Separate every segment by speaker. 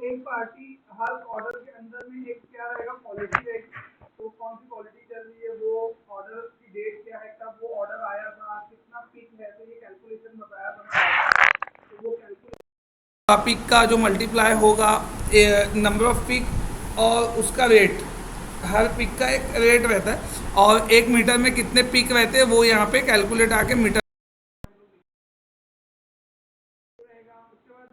Speaker 1: एक पार्टी हर ऑर्डर के अंदर में एक क्या रहेगा, क्वालिटी रहेगी। तो कौन सी क्वालिटी चल रही है, वो ऑर्डर की डेट क्या है, कब वो ऑर्डर आया था, कितना पिक है, तो ये कैलकुलेशन बताया था। तो वो कैलकुलेशन पिक का जो मल्टीप्लाई होगा नंबर ऑफ पिक और उसका रेट, हर पिक का एक रेट रहता है और एक मीटर में कितने पिक रहते हैं वो यहाँ पे कैलकुलेट आके मीटर रहेगा। उसके बाद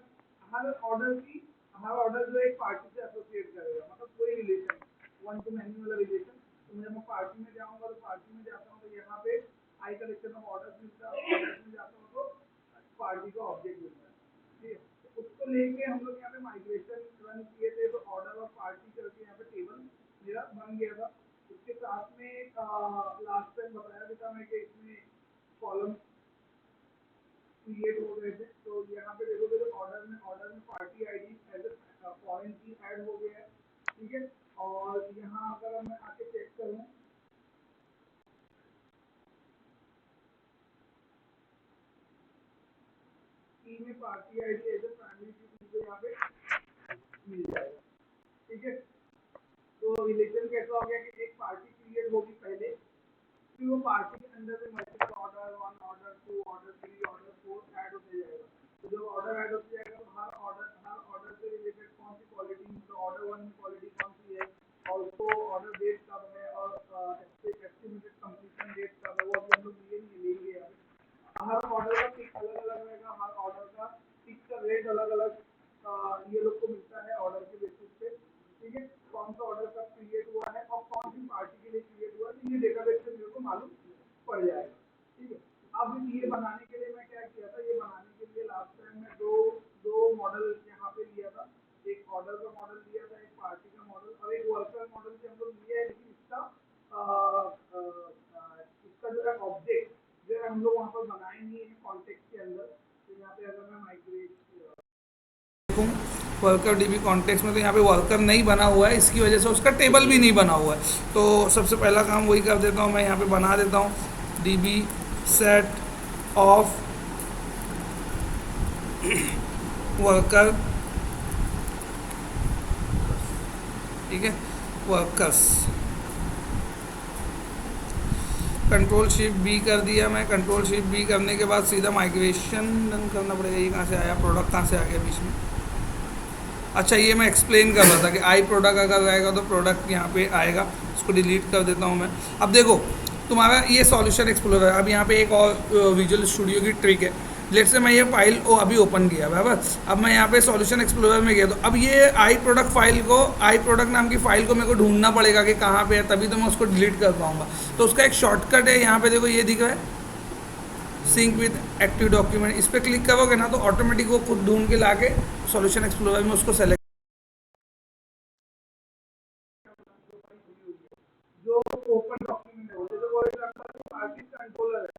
Speaker 1: हर ऑर्डर की, हर ऑर्डर जो एक पार्टी से एसोसिएट करेगा, मतलब कोई रिलेशन, वन टू मैनी वाला रिलेशन। तो जब मैं पार्टी में जाऊंगा तो पार्टी में जाता हूँ तो यहाँ पे आई कलेक्शन ऑफ ऑर्डर्स मिलता है, ऑर्डर्स में जाता हूँ तो पार्टी का ऑब्जेक्ट मिलता है। ठीक है, तो उसको लेके हम लोग यहाँ पे माइग्रेशन रन किए थे, तो ऑर्डर और पार्टी करके यहाँ पे टेबल मेरा बन गया था। उसके साथ में लास्ट टाइम बताया भी था मैं कि इसमें कॉलम क्रिएट हो गए थे। तो यहाँ पे देखोगे तो ऑर्डर में party ID as a foreign key add हो गया है। ठीक है, और यहाँ अगर मैं आके चेक करूँ, की में party ID as a primary key मुझे यहाँ पे मिल जाएगा। ठीक है, तो रिलेशन कैसा हो गया कि एक पार्टी क्रिएट होगी पहले, फिर वो पार्टी के अंदर में multiple order, one order, two order, three order, four add होते जाएगा। तो जब ऑर्डर ऐड होते जाएगा तो हर ऑर्डर से रिलेटेड कौन सी क्वालिटी, तो ऑर्डर वन में क्वालिटी कौन सी है, और उसको ऑर्डर डेट कब है और एस्टिमेटेड कंप्लीशन डेट कब है, वो अभी हम लोग ये लेंगे। हर ऑर्डर का पिक अलग अलग रहेगा, हर ऑर्डर का पिक का रेट अलग अलग ये लोग को मिलता है ऑर्डर के बेसिस पे। ठीक है, कौन सा ऑर्डर कब क्रिएट हुआ है और कौन सी पार्टी के लिए क्रिएट हुआ है, तो ये डेटाबेस से मेरे को मालूम पड़ जाएगा। ठीक है, अब ये बनाने के लिए मैं क्या किया था, ये बनाने के लिए लास्ट टाइम मैं दो मॉडल यहाँ पे लिया था। एक ऑर्डर का मॉडल लिया था, एक पार्टी का मॉडल, और एक वर्कर मॉडल भी हम लोग लिया है। लेकिन इसका जो है ऑब्जेक्ट जो है हम लोग वहाँ पर बनाए नहीं है कॉन्टेक्स्ट के अंदर। तो यहाँ पे अगर मैं माइग्रेट वर्कर डीबी कॉन्टेक्स्ट में, तो यहाँ पे वर्कर नहीं बना हुआ है, इसकी वजह से उसका टेबल भी नहीं बना हुआ है। तो सबसे पहला काम वही कर देता हूँ, मैं यहाँ पे बना देता हूँ डीबी सेट ऑफ वर्कर। ठीक है, वर्कर्स, कंट्रोल शिफ्ट बी कर दिया मैं। कंट्रोल शिफ्ट बी करने के बाद सीधा माइग्रेशन रन करना पड़ेगा। ये कहाँ से आया, प्रोडक्ट कहाँ से आ गया बीच में। अच्छा, ये मैं एक्सप्लेन कर रहा था कि आई प्रोडक्ट अगर रहेगा तो प्रोडक्ट यहाँ पे आएगा। इसको डिलीट कर देता हूँ मैं। अब देखो तुम्हारा ये सॉल्यूशन एक्सप्लोरर है। अब यहाँ पे एक और विजुअल स्टूडियो की ट्रिक है। लेट से मैं ये फाइल अभी ओपन किया बराबर। अब मैं यहाँ पे सॉल्यूशन एक्सप्लोरर में गया, तो अब ये आई प्रोडक्ट फाइल को, आई प्रोडक्ट नाम की फाइल को मेरे को ढूंढना पड़ेगा कि कहाँ पे है, तभी तो मैं उसको डिलीट कर पाऊँगा। तो उसका एक शॉर्टकट है, यहाँ पे देखो ये दिख रहा है सिंक विद एक्टिव डॉक्यूमेंट। इस पर क्लिक करोगे ना तो ऑटोमेटिक वो खुद ढूंढ के ला के सॉल्यूशन एक्सप्लोरर में उसको सेलेक्ट, जो ओपन डॉक्यूमेंट है, जैसे फॉर एग्जांपल पार्टी कंट्रोलर है।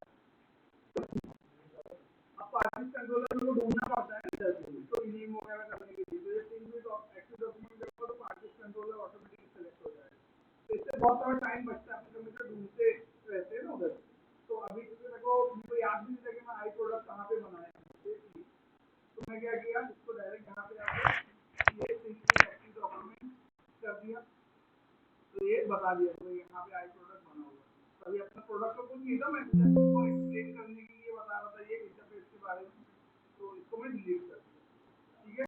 Speaker 1: अब पार्टी कंट्रोलर को ढूंढना पड़ता है इधर से, तो नेम वगैरह करने के लिए, तो ये सिंक विद एक्टिव डॉक्यूमेंट जब तो पार्टी कंट्रोलर ऑटोमेटिकली सेलेक्ट हो जाएगा। तो इससे बहुत सारा टाइम बचता है, कंप्यूटर ढूंढते रहते हैं ना उधर। तो अभी मेरे को याद भी नहीं था कि मैं आई प्रोडक्ट कहाँ पे बनाया है। तो मैं क्या किया, इसको डायरेक्ट यहाँ पे आके ये सिंक विद एक्टिव डॉक्यूमेंट कर दिया, तो ये बता दिया तो यहाँ पे आई प्रोडक्ट बना हुआ है। अभी अपना प्रोडक्ट को कुछ नहीं था, मैं इसको एक्सप्लेन करने के लिए बता रहा था ये इंटरफेस के बारे में। तो इसको मैं डिलीट कर दिया। ठीक है,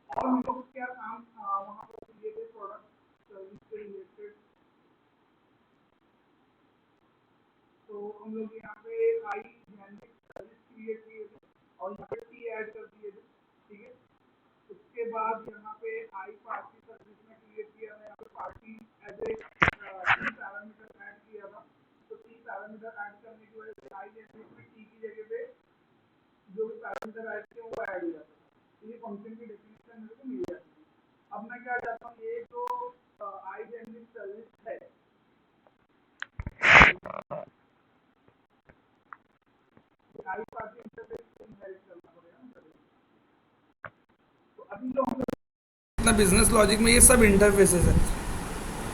Speaker 1: और हम लोग क्या काम वहाँ पर किए थे प्रोडक्ट सर्विस से रिलेटेड। तो हम लोग यहाँ पे आई जेनेरिक सर्विस क्रिएट किए थे और यहाँ पे टी ऐड कर दिए थे। ठीक है, उसके बाद यहाँ पे आई पार्टी सर्विस में क्रिएट किया था, यहाँ पे party as a T parameter add किया था। तो टी पैरामीटर ऐड करने की वजह से आई जेनेरिक में टी की जगह पे जो भी पैरामीटर ऐड किए वो ऐड हो जाता था। तो ये फंक्शन की डेफिनेशन मेरे को मिल जाती है। अब मैं क्या चाहता हूँ, ये जो आई जेनेरिक सर्विस है, आई पार्टी इंटरफेस को इनहेरिट करना पड़ेगा। तो अभी जो हम अपना बिजनेस लॉजिक में ये सब इंटरफेसेस है,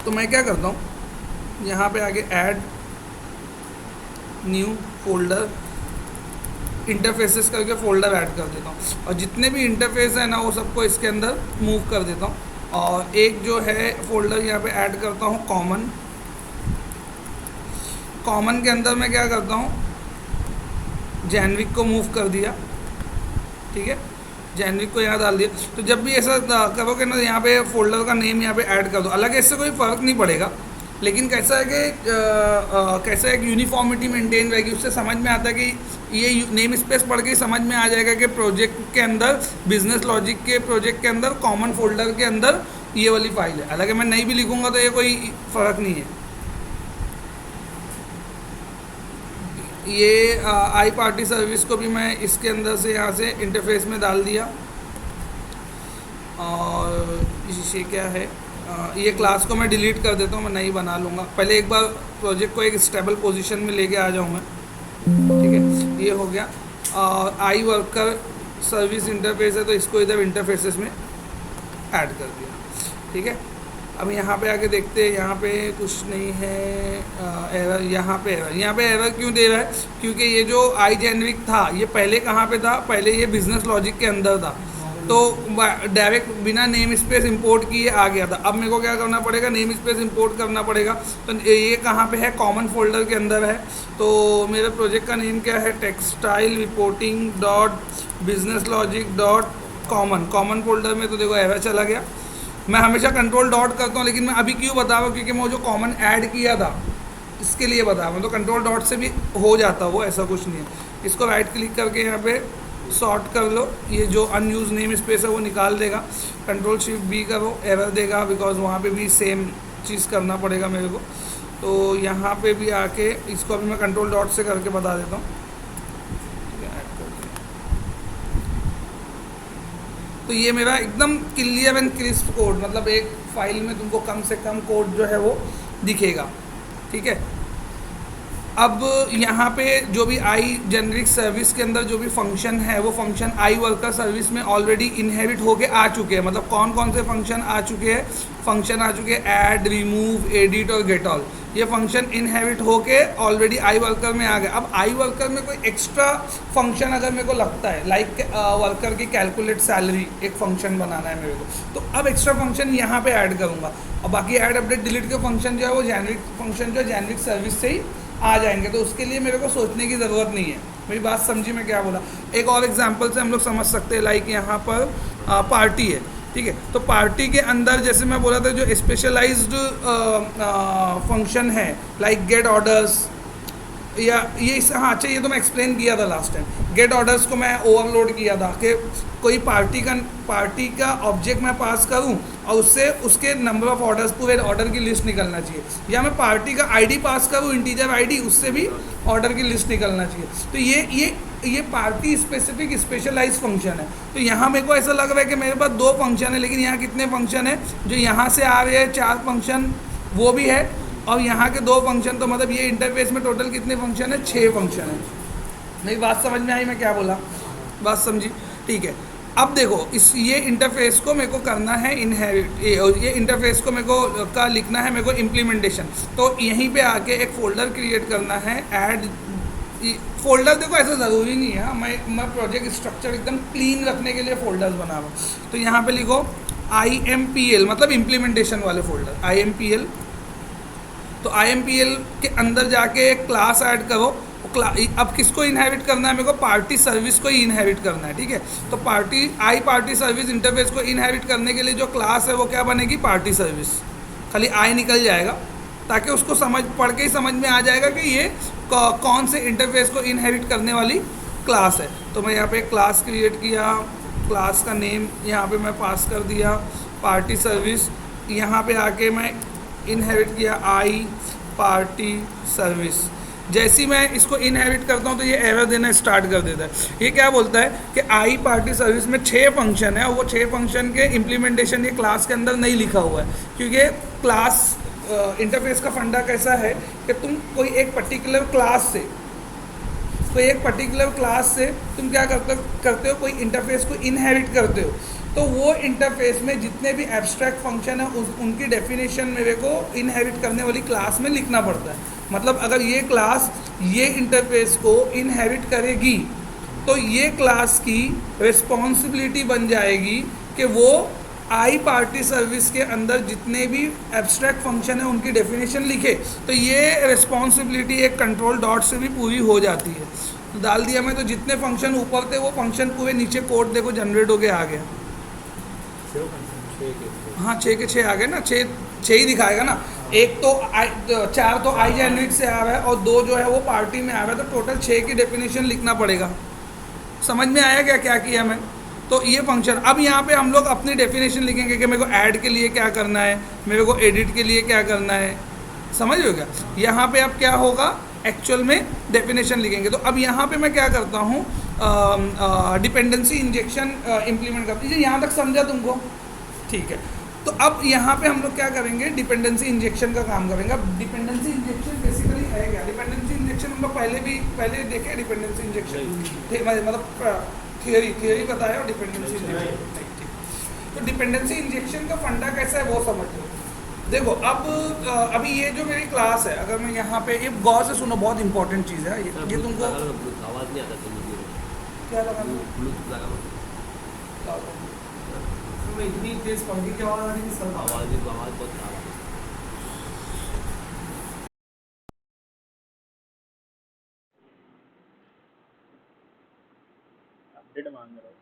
Speaker 1: तो मैं क्या करता हूँ, यहाँ पे आगे ऐड न्यू फोल्डर
Speaker 2: इंटरफेसेस करके फ़ोल्डर ऐड कर देता हूँ, और जितने भी इंटरफेस है ना वो सबको इसके अंदर मूव कर देता हूँ। और एक जो है फ़ोल्डर यहाँ पे ऐड करता हूँ कॉमन। कॉमन के अंदर मैं क्या करता हूँ, जैनविक को मूव कर दिया, ठीक है, जैनविक को यहाँ डाल दिया। तो जब भी ऐसा करोगे ना, यहाँ पे फोल्डर का नेम यहाँ पे ऐड कर दो, हालांकि इससे कोई फ़र्क नहीं पड़ेगा, लेकिन कैसा है कि कैसा एक यूनिफॉर्मिटी मेंटेन रहेगी, उससे समझ में आता है कि ये नेम स्पेस पढ़ के समझ में आ जाएगा कि प्रोजेक्ट के अंदर, बिजनेस लॉजिक के प्रोजेक्ट के अंदर कॉमन फोल्डर के अंदर ये वाली फाइल है। हालांकि मैं नहीं भी लिखूंगा तो ये कोई फ़र्क नहीं है। ये आई पार्टी सर्विस को भी मैं इसके अंदर से यहाँ से इंटरफेस में डाल दिया। और ये क्या है, ये क्लास को मैं डिलीट कर देता हूँ, मैं नहीं बना लूँगा। पहले एक बार प्रोजेक्ट को एक स्टेबल पोजीशन में लेके आ जाऊँ मैं, ठीक है, ये हो गया। और आई वर्कर सर्विस इंटरफेस है तो इसको इधर इंटरफेसेस में ऐड कर दिया, ठीक है। अब यहाँ पे आके देखते हैं, यहाँ पे कुछ नहीं है, एरर, यहाँ पे एरर क्यों दे रहा है, क्योंकि ये जो आई जेनरिक था ये पहले कहाँ पे था, पहले ये बिजनेस लॉजिक के अंदर था, तो डायरेक्ट बिना नेम स्पेस इंपोर्ट किए आ गया था। अब मेरे को क्या करना पड़ेगा, नेम स्पेस इंपोर्ट करना पड़ेगा। तो ये कहाँ पे है, कॉमन फोल्डर के अंदर है। तो मेरे प्रोजेक्ट का नेम क्या है, textile reporting dot business logic dot common folder में। तो देखो एरर चला गया। मैं हमेशा कंट्रोल डॉट करता हूँ, लेकिन मैं अभी क्यों बता रहा हूँ, क्योंकि मैं वो जो कॉमन ऐड किया था इसके लिए बता रहा हूँ। तो कंट्रोल डॉट से भी हो जाता वो, ऐसा कुछ नहीं है। इसको राइट क्लिक करके यहाँ पे सॉर्ट कर लो, ये जो अनयूज नेम स्पेस है वो निकाल देगा। कंट्रोल शिफ्ट बी करो, एरर देगा, बिकॉज वहाँ पे भी सेम चीज़ करना पड़ेगा मेरे को। तो यहाँ पे भी आके इसको अभी मैं कंट्रोल डॉट से करके बता देता हूँ। तो ये मेरा एकदम क्लियर एंड क्रिस्प कोड, मतलब एक फाइल में तुमको कम से कम कोड जो है वो दिखेगा, ठीक है। अब यहाँ पे जो भी आई जेनरिक सर्विस के अंदर जो भी फंक्शन है वो फंक्शन आई वर्कर सर्विस में ऑलरेडी इनहेरिट होके आ चुके हैं। मतलब कौन कौन से फंक्शन आ चुके हैं, फंक्शन आ चुके हैं ऐड, रिमूव, एडिट और गेट ऑल। ये फंक्शन इनहेरिट होके ऑलरेडी आई वर्कर में आ गए। अब आई वर्कर में कोई एक्स्ट्रा फंक्शन अगर मेरे को लगता है, लाइक वर्कर की कैलकुलेट सैलरी एक फंक्शन बनाना है मेरे को, तो अब एक्स्ट्रा फंक्शन यहाँ पे ऐड करूँगा। और बाकी ऐड, अपडेट, डिलीट के फंक्शन जो है वो जेनरिक फंक्शन जो है जेनरिक सर्विस से ही आ जाएंगे। तो उसके लिए मेरे को सोचने की ज़रूरत नहीं है। मेरी बात समझी मैं क्या बोला। एक और एग्जांपल से हम लोग समझ सकते हैं, लाइक यहाँ पर पार्टी है, ठीक है। तो पार्टी के अंदर जैसे मैं बोला था जो स्पेशलाइज्ड फंक्शन है, लाइक गेट ऑर्डर्स, या ये हाँ अच्छा, ये तो मैं एक्सप्लेन किया था लास्ट टाइम। गेट ऑर्डर्स को मैं ओवरलोड किया था कि कोई पार्टी का ऑब्जेक्ट मैं पास करूं और उससे उसके नंबर ऑफ ऑर्डर्स, पूरे ऑर्डर की लिस्ट निकलना चाहिए। या मैं पार्टी का आईडी पास करूं, इंटीजर आईडी, उससे भी ऑर्डर की लिस्ट निकलना चाहिए। तो ये पार्टी स्पेसिफिक स्पेशलाइज फंक्शन है। तो यहाँ मेरे को ऐसा लग रहा है कि मेरे पास 2 फंक्शन है, लेकिन यहाँ कितने फंक्शन है, जो यहाँ से आ रहे हैं 4 फंक्शन वो भी है, और यहाँ के 2 फंक्शन। तो मतलब ये इंटरफेस में टोटल कितने फंक्शन है, 6 फंक्शन है। मेरी बात समझ में आई मैं क्या बोला, बात समझी, ठीक है। अब देखो ये इंटरफेस को मेरे को करना है इनहेरिट, ये इंटरफेस को मेरे को का लिखना है मेरे को इम्प्लीमेंटेशन। तो यहीं पे आके एक फ़ोल्डर क्रिएट करना है, ऐड फोल्डर। देखो ऐसा ज़रूरी नहीं है, मैं प्रोजेक्ट स्ट्रक्चर एकदम क्लीन रखने के लिए फ़ोल्डर्स बना रहा हूँ। तो यहाँ पे लिखो IMPL, मतलब इम्प्लीमेंटेशन वाले फ़ोल्डर, IMPL। तो IMPL के अंदर जाके एक क्लास ऐड करो। अब किसको इनहेरिट करना है, मेरे को पार्टी सर्विस को ही इनहेरिट करना है, ठीक है। तो पार्टी सर्विस इंटरफेस को इनहेरिट करने के लिए जो क्लास है वो क्या बनेगी, पार्टी सर्विस। खाली आई निकल जाएगा ताकि उसको पढ़ के ही समझ में आ जाएगा कि ये कौन से इंटरफेस को इनहेरिट करने वाली क्लास है। तो मैं यहाँ पे एक क्लास क्रिएट किया, क्लास का नेम यहाँ पे मैं पास कर दिया पार्टी सर्विस। यहाँ पे आके मैं इनहेरिट किया आई पार्टी सर्विस। जैसे ही मैं इसको इनहेरिट करता हूँ तो ये एरर देना स्टार्ट कर देता है। ये क्या बोलता है कि आई पार्टी सर्विस में 6 फंक्शन है और वो 6 फंक्शन के इम्प्लीमेंटेशन ये क्लास के अंदर नहीं लिखा हुआ है, क्योंकि क्लास इंटरफेस का फंडा कैसा है कि तुम कोई एक पर्टिकुलर क्लास से तुम क्या करते हो, कोई इंटरफेस को इनहेरिट करते हो। तो वो इंटरफेस में जितने भी एब्स्ट्रैक्ट फंक्शन है उनकी डेफिनेशन मेरे को इनहेरिट करने वाली क्लास में लिखना पड़ता है। मतलब अगर ये क्लास ये इंटरफेस को इनहेरिट करेगी तो ये क्लास की रिस्पॉन्सिबिलिटी बन जाएगी कि वो आई पार्टी सर्विस के अंदर जितने भी एब्स्ट्रैक्ट फंक्शन है उनकी डेफिनेशन लिखे। तो ये रिस्पॉन्सिबिलिटी एक कंट्रोल डॉट से भी पूरी हो जाती है। तो डाल दिया मैं, तो जितने फंक्शन ऊपर थे वो फंक्शन पूरे नीचे कोड देखो जनरेट होके आ गया। हाँ 6 के 6 आ गए ना, 6 ही दिखाएगा ना। एक तो 4 तो आई जेनरिक से आ रहा है और 2 जो है वो पार्टी में आ रहा है, तो टोटल 6 की डेफिनेशन लिखना पड़ेगा। समझ में आया क्या क्या किया मैं? तो ये फंक्शन, अब यहाँ पे हम लोग अपनी डेफिनेशन लिखेंगे कि मेरे को ऐड के लिए क्या करना है, मेरे को एडिट के लिए क्या करना है। समझ लो क्या? यहाँ पे अब क्या होगा, एक्चुअल में डेफिनेशन लिखेंगे। तो अब यहाँ पे मैं क्या करता हूँ, डिपेंडेंसी इंजेक्शन इम्प्लीमेंट करती है। यहाँ तक समझा तुमको? ठीक है। तो अब यहाँ पे हम लोग क्या करेंगे, डिपेंडेंसी इंजेक्शन का काम करेंगे। अब डिपेंडेंसी इंजेक्शन बेसिकली है क्या? डिपेंडेंसी इंजेक्शन हम लोग पहले देखे डिपेंडेंसी इंजेक्शन, मतलब थियरी बताया और डिपेंडेंसी इंजेक्शन। तो डिपेंडेंसी इंजेक्शन का फंडा कैसा है वो समझ लो। देखो अब अभी ये जो मेरी क्लास है, अगर मैं यहाँ पे ये गौर से सुनो, बहुत इंपॉर्टेंट चीज़ है ये तुमको।
Speaker 3: आवाज नहीं आता
Speaker 2: क्या लगा?
Speaker 1: इतनी तेज पंखी की आवाज आ रही है सर।
Speaker 3: आवाज बहुत खराब है।
Speaker 4: अपडेट मांग रहा हूँ।